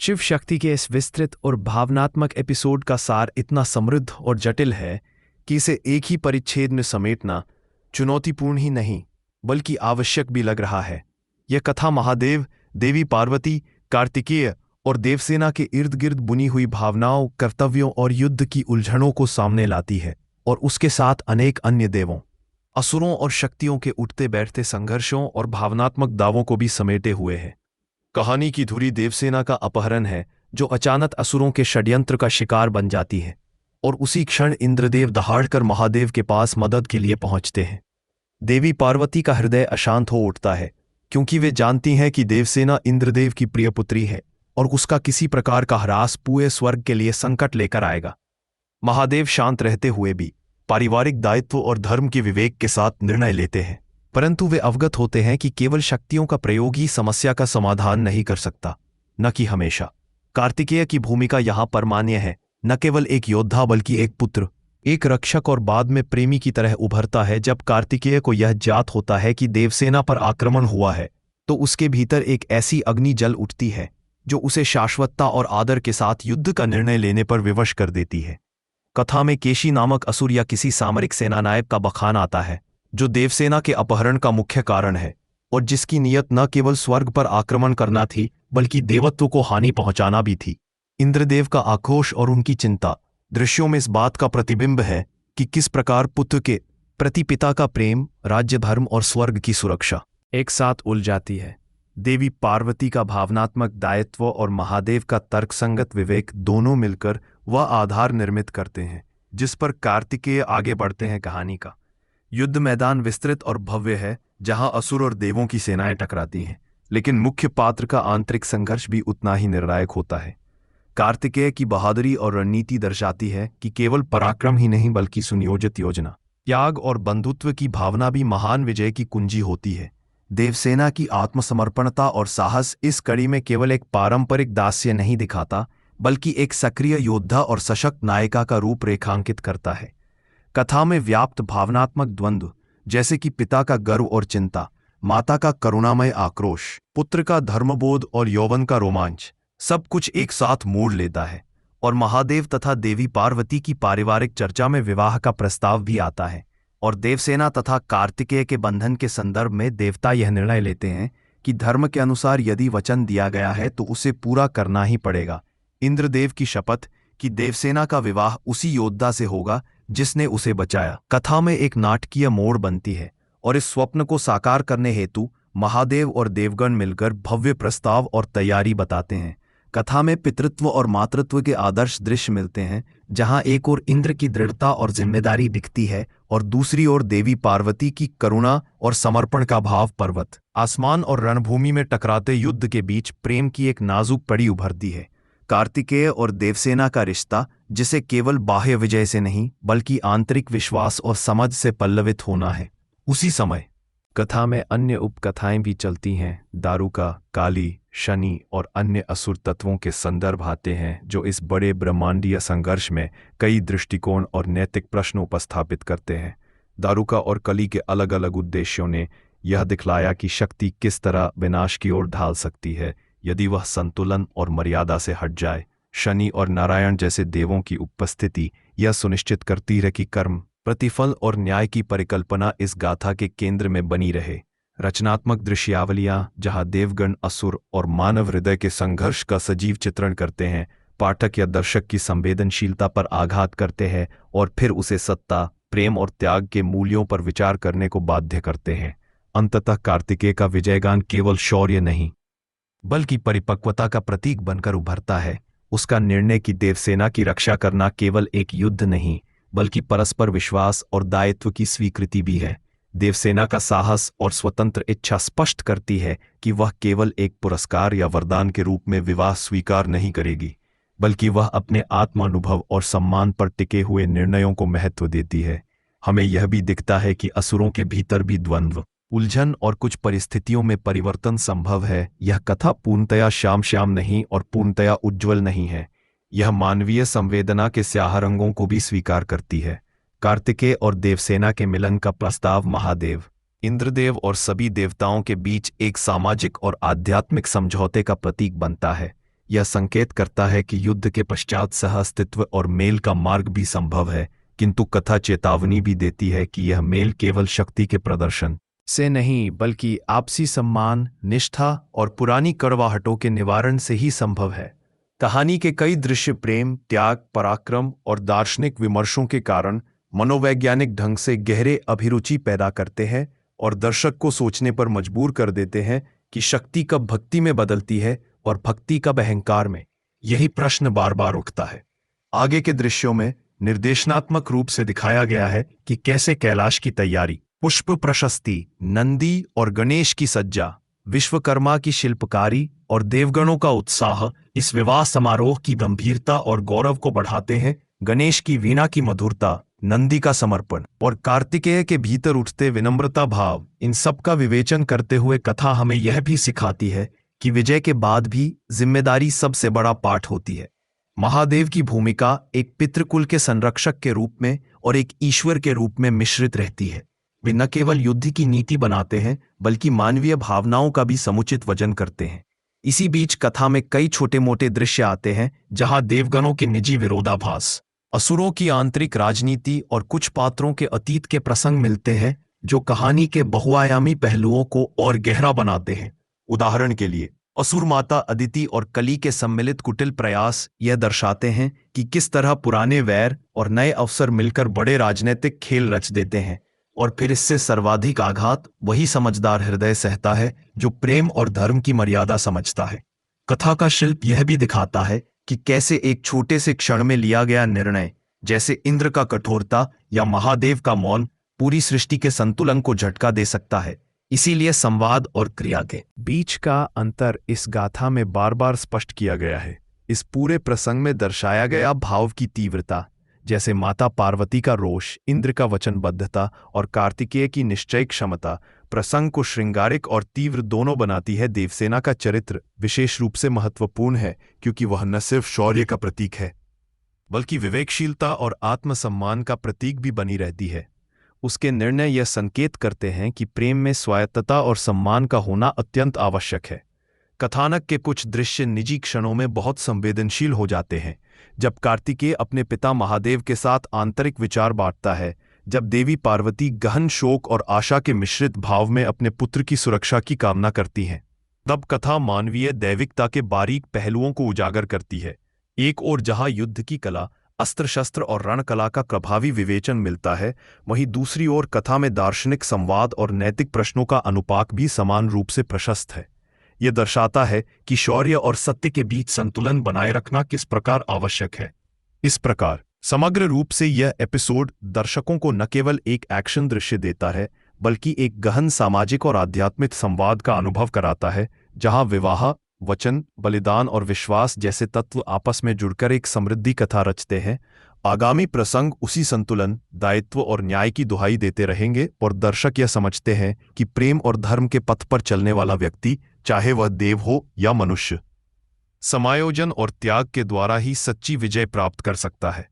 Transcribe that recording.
शिव शक्ति के इस विस्तृत और भावनात्मक एपिसोड का सार इतना समृद्ध और जटिल है कि इसे एक ही परिच्छेद में समेटना चुनौतीपूर्ण ही नहीं बल्कि आवश्यक भी लग रहा है। यह कथा महादेव, देवी पार्वती, कार्तिकेय और देवसेना के इर्द गिर्द बुनी हुई भावनाओं, कर्तव्यों और युद्ध की उलझनों को सामने लाती है और उसके साथ अनेक अन्य देवों, असुरों और शक्तियों के उठते बैठते संघर्षों और भावनात्मक दावों को भी समेटे हुए है। कहानी की धुरी देवसेना का अपहरण है, जो अचानक असुरों के षड्यंत्र का शिकार बन जाती है और उसी क्षण इंद्रदेव दहाड़कर महादेव के पास मदद के लिए पहुंचते हैं। देवी पार्वती का हृदय अशांत हो उठता है, क्योंकि वे जानती हैं कि देवसेना इंद्रदेव की प्रिय पुत्री है और उसका किसी प्रकार का ह्रास पूरे स्वर्ग के लिए संकट लेकर आएगा। महादेव शांत रहते हुए भी पारिवारिक दायित्व और धर्म के विवेक के साथ निर्णय लेते हैं, परंतु वे अवगत होते हैं कि केवल शक्तियों का प्रयोग ही समस्या का समाधान नहीं कर सकता, न कि हमेशा। कार्तिकेय की भूमिका यहाँ पर मान्य है, न केवल एक योद्धा बल्कि एक पुत्र, एक रक्षक और बाद में प्रेमी की तरह उभरता है। जब कार्तिकेय को यह ज्ञात होता है कि देवसेना पर आक्रमण हुआ है, तो उसके भीतर एक ऐसी अग्नि जल उठती है जो उसे शाश्वतता और आदर के साथ युद्ध का निर्णय लेने पर विवश कर देती है। कथा में केशी नामक असुर या किसी सामरिक सेनानायक का बखान आता है, जो देवसेना के अपहरण का मुख्य कारण है और जिसकी नीयत न केवल स्वर्ग पर आक्रमण करना थी बल्कि देवत्व को हानि पहुंचाना भी थी। इंद्रदेव का आक्रोश और उनकी चिंता दृश्यों में इस बात का प्रतिबिंब है कि किस प्रकार पुत्र के प्रति पिता का प्रेम, राज्य धर्म और स्वर्ग की सुरक्षा एक साथ उलझाती है। देवी पार्वती का भावनात्मक दायित्व और महादेव का तर्कसंगत विवेक दोनों मिलकर वह आधार निर्मित करते हैं जिस पर कार्तिकेय आगे बढ़ते हैं। कहानी का युद्ध मैदान विस्तृत और भव्य है, जहां असुर और देवों की सेनाएं टकराती हैं, लेकिन मुख्य पात्र का आंतरिक संघर्ष भी उतना ही निर्णायक होता है। कार्तिकेय की बहादुरी और रणनीति दर्शाती है कि केवल पराक्रम ही नहीं बल्कि सुनियोजित योजना, त्याग और बंधुत्व की भावना भी महान विजय की कुंजी होती है। देवसेना की आत्मसमर्पणता और साहस इस कड़ी में केवल एक पारंपरिक दास्य नहीं दिखाता बल्कि एक सक्रिय योद्धा और सशक्त नायिका का रूप रेखांकित करता है। कथा में व्याप्त भावनात्मक द्वंद्व, जैसे कि पिता का गर्व और चिंता, माता का करुणामय आक्रोश, पुत्र का धर्मबोध और यौवन का रोमांच, सब कुछ एक साथ मोड़ लेता है। और महादेव तथा देवी पार्वती की पारिवारिक चर्चा में विवाह का प्रस्ताव भी आता है और देवसेना तथा कार्तिकेय के बंधन के संदर्भ में देवता यह निर्णय लेते हैं कि धर्म के अनुसार यदि वचन दिया गया है तो उसे पूरा करना ही पड़ेगा। इंद्रदेव की शपथ कि देवसेना का विवाह उसी योद्धा से होगा जिसने उसे बचाया, कथा में एक नाटकीय मोड़ बनती है और इस स्वप्न को साकार करने हेतु महादेव और देवगण मिलकर भव्य प्रस्ताव और तैयारी बताते हैं। कथा में पितृत्व और मातृत्व के आदर्श दृश्य मिलते हैं, जहां एक ओर इंद्र की दृढ़ता और जिम्मेदारी दिखती है और दूसरी ओर देवी पार्वती की करुणा और समर्पण का भाव पर्वत, आसमान और रणभूमि में टकराते युद्ध के बीच प्रेम की एक नाजुक पड़ी उभरती है। कार्तिकेय और देवसेना का रिश्ता, जिसे केवल बाह्य विजय से नहीं बल्कि आंतरिक विश्वास और समझ से पल्लवित होना है। उसी समय कथा में अन्य उपकथाएं भी चलती हैं। दारुका, काली, शनि और अन्य असुर तत्वों के संदर्भ आते हैं, जो इस बड़े ब्रह्मांडीय संघर्ष में कई दृष्टिकोण और नैतिक प्रश्न उपस्थापित करते हैं। दारुका और कली के अलग अलग उद्देश्यों ने यह दिखलाया कि शक्ति किस तरह विनाश की ओर ढाल सकती है यदि वह संतुलन और मर्यादा से हट जाए। शनि और नारायण जैसे देवों की उपस्थिति यह सुनिश्चित करती है कि कर्म, प्रतिफल और न्याय की परिकल्पना इस गाथा के केंद्र में बनी रहे। रचनात्मक दृश्यावलियां, जहां देवगण, असुर और मानव हृदय के संघर्ष का सजीव चित्रण करते हैं, पाठक या दर्शक की संवेदनशीलता पर आघात करते हैं और फिर उसे सत्ता, प्रेम और त्याग के मूल्यों पर विचार करने को बाध्य करते हैं। अंततः कार्तिकेय का विजयगान केवल शौर्य नहीं बल्कि परिपक्वता का प्रतीक बनकर उभरता है। उसका निर्णय कि देवसेना की रक्षा करना केवल एक युद्ध नहीं बल्कि परस्पर विश्वास और दायित्व की स्वीकृति भी है। देवसेना का साहस और स्वतंत्र इच्छा स्पष्ट करती है कि वह केवल एक पुरस्कार या वरदान के रूप में विवाह स्वीकार नहीं करेगी, बल्कि वह अपने आत्मानुभव और सम्मान पर टिके हुए निर्णयों को महत्व देती है। हमें यह भी दिखता है कि असुरों के भीतर भी द्वंद्व, उलझन और कुछ परिस्थितियों में परिवर्तन संभव है। यह कथा पूर्णतया श्याम नहीं और पूर्णतया उज्ज्वल नहीं है। यह मानवीय संवेदना के स्याह रंगों को भी स्वीकार करती है। कार्तिकेय और देवसेना के मिलन का प्रस्ताव महादेव, इंद्रदेव और सभी देवताओं के बीच एक सामाजिक और आध्यात्मिक समझौते का प्रतीक बनता है। यह संकेत करता है कि युद्ध के पश्चात सह अस्तित्व और मेल का मार्ग भी संभव है, किंतु कथा चेतावनी भी देती है कि यह मेल केवल शक्ति के प्रदर्शन से नहीं बल्कि आपसी सम्मान, निष्ठा और पुरानी कड़वाहटों के निवारण से ही संभव है। कहानी के कई दृश्य प्रेम, त्याग, पराक्रम और दार्शनिक विमर्शों के कारण मनोवैज्ञानिक ढंग से गहरे अभिरुचि पैदा करते हैं और दर्शक को सोचने पर मजबूर कर देते हैं कि शक्ति कब भक्ति में बदलती है और भक्ति कब अहंकार में। यही प्रश्न बार बार उठता है। आगे के दृश्यों में निर्देशनात्मक रूप से दिखाया गया है कि कैसे कैलाश की तैयारी, पुष्प प्रशस्ति, नंदी और गणेश की सज्जा, विश्वकर्मा की शिल्पकारी और देवगणों का उत्साह इस विवाह समारोह की गंभीरता और गौरव को बढ़ाते हैं। गणेश की वीणा की मधुरता, नंदी का समर्पण और कार्तिकेय के भीतर उठते विनम्रता भाव, इन सब का विवेचन करते हुए कथा हमें यह भी सिखाती है कि विजय के बाद भी जिम्मेदारी सबसे बड़ा पाठ होती है। महादेव की भूमिका एक पितृकुल के संरक्षक के रूप में और एक ईश्वर के रूप में मिश्रित रहती है। वे न केवल युद्ध की नीति बनाते हैं बल्कि मानवीय भावनाओं का भी समुचित वजन करते हैं। इसी बीच कथा में कई छोटे मोटे दृश्य आते हैं जहां देवगणों के निजी विरोधाभास, असुरों की आंतरिक राजनीति और कुछ पात्रों के अतीत के प्रसंग मिलते हैं जो कहानी के बहुआयामी पहलुओं को और गहरा बनाते हैं। उदाहरण के लिए असुर माता अदिति और कली के सम्मिलित कुटिल प्रयास यह दर्शाते हैं कि किस तरह पुराने वैर और नए अवसर मिलकर बड़े राजनीतिक खेल रच देते हैं, और फिर इससे सर्वाधिक आघात वही समझदार हृदय सहता है जो प्रेम और धर्म की मर्यादा समझता है। कथा का शिल्प यह भी दिखाता है कि कैसे एक छोटे से क्षण में लिया गया निर्णय, जैसे इंद्र का कठोरता या महादेव का मौन, पूरी सृष्टि के संतुलन को झटका दे सकता है। इसीलिए संवाद और क्रिया के बीच का अंतर इस गाथा में बार बार स्पष्ट किया गया है। इस पूरे प्रसंग में दर्शाया गया भाव की तीव्रता, जैसे माता पार्वती का रोष, इंद्र का वचनबद्धता और कार्तिकेय की निश्चय क्षमता, प्रसंग को श्रृंगारिक और तीव्र दोनों बनाती है। देवसेना का चरित्र विशेष रूप से महत्वपूर्ण है क्योंकि वह न सिर्फ शौर्य का प्रतीक है बल्कि विवेकशीलता और आत्मसम्मान का प्रतीक भी बनी रहती है। उसके निर्णय यह संकेत करते हैं कि प्रेम में स्वायत्तता और सम्मान का होना अत्यंत आवश्यक है। कथानक के कुछ दृश्य निजी क्षणों में बहुत संवेदनशील हो जाते हैं। जब कार्तिकेय अपने पिता महादेव के साथ आंतरिक विचार बांटता है, जब देवी पार्वती गहन शोक और आशा के मिश्रित भाव में अपने पुत्र की सुरक्षा की कामना करती हैं, तब कथा मानवीय दैविकता के बारीक पहलुओं को उजागर करती है। एक ओर जहां युद्ध की कला, अस्त्र शस्त्र और रणकला का प्रभावी विवेचन मिलता है, वहीं दूसरी ओर कथा में दार्शनिक संवाद और नैतिक प्रश्नों का अनुपात भी समान रूप से प्रशस्त है। यह दर्शाता है कि शौर्य और सत्य के बीच संतुलन बनाए रखना किस प्रकार आवश्यक है। इस प्रकार समग्र रूप से यह एपिसोड दर्शकों को न केवल एक एक्शन दृश्य देता है बल्कि एक गहन सामाजिक और आध्यात्मिक संवाद का अनुभव कराता है, जहां विवाह, वचन, बलिदान और विश्वास जैसे तत्व आपस में जुड़कर एक समृद्धि कथा रचते हैं। आगामी प्रसंग उसी संतुलन, दायित्व और न्याय की दुहाई देते रहेंगे और दर्शक यह समझते हैं कि प्रेम और धर्म के पथ पर चलने वाला व्यक्ति, चाहे वह देव हो या मनुष्य, समायोजन और त्याग के द्वारा ही सच्ची विजय प्राप्त कर सकता है।